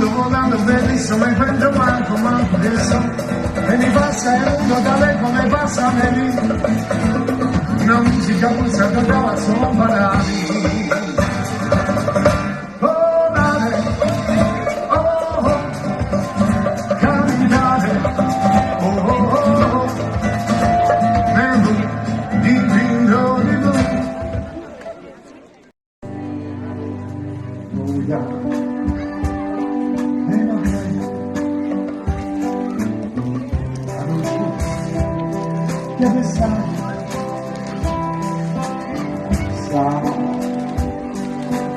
volando bellissimo e prendo manco adesso e mi passa il mondo da lei come passa a me una musica pulsata dalla sua parali oh dale oh oh camminare oh oh oh vendo di vindo di lui oh yeah. Deve stare, sta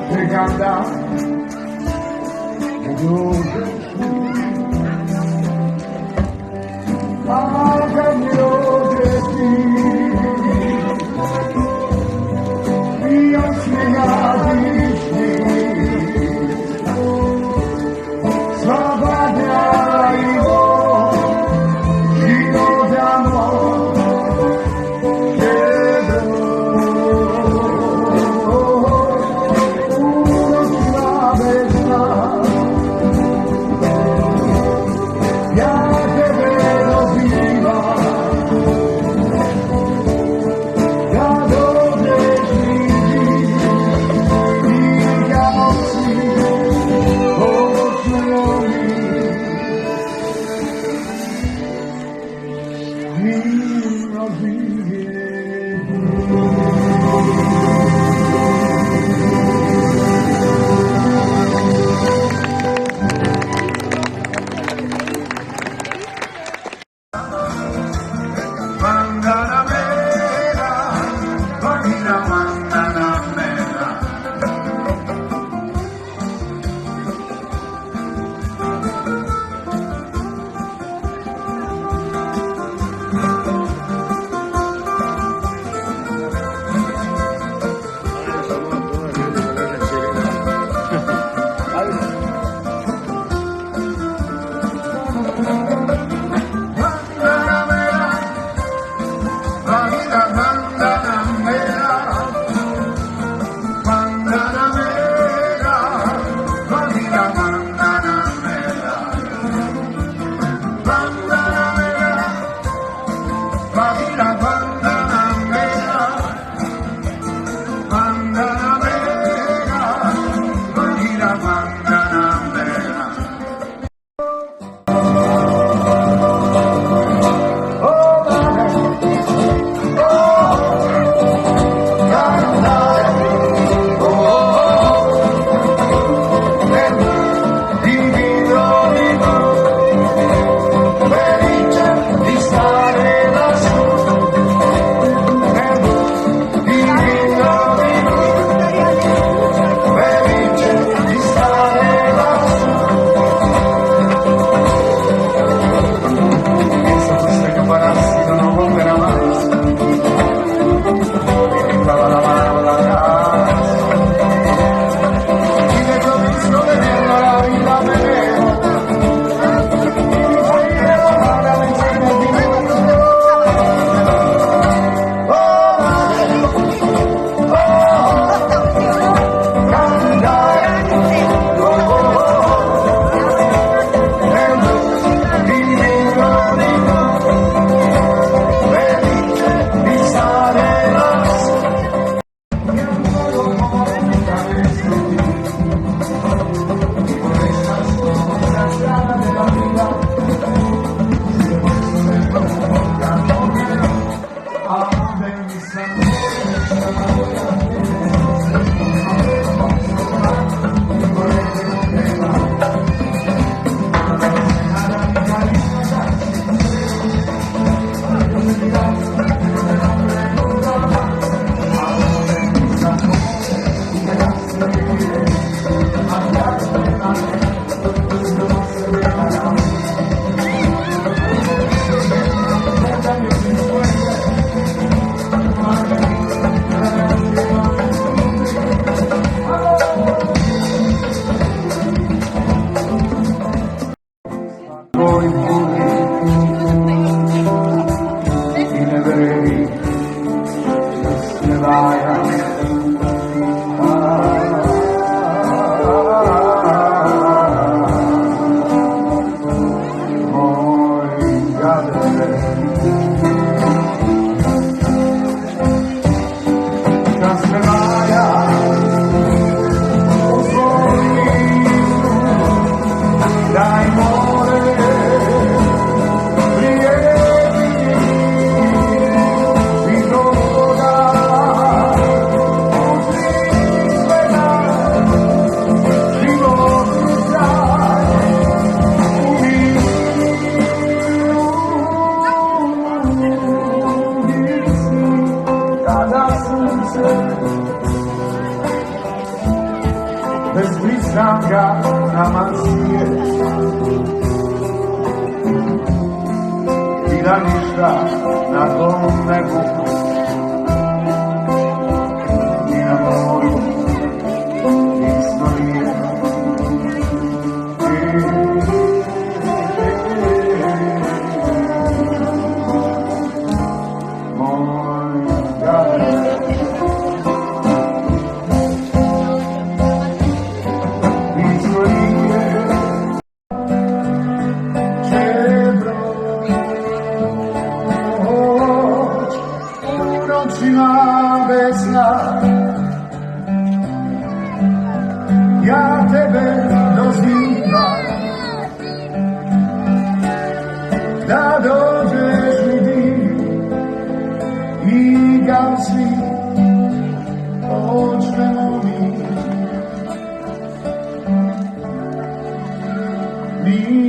pregando e dove paga il mio destino io spiegatisci sbagliai io ti amo romancije i da ništa na tom nebu i na moru isto nije. Ja tebe dozivam da dođeš mi ti i kad svi počnemo mi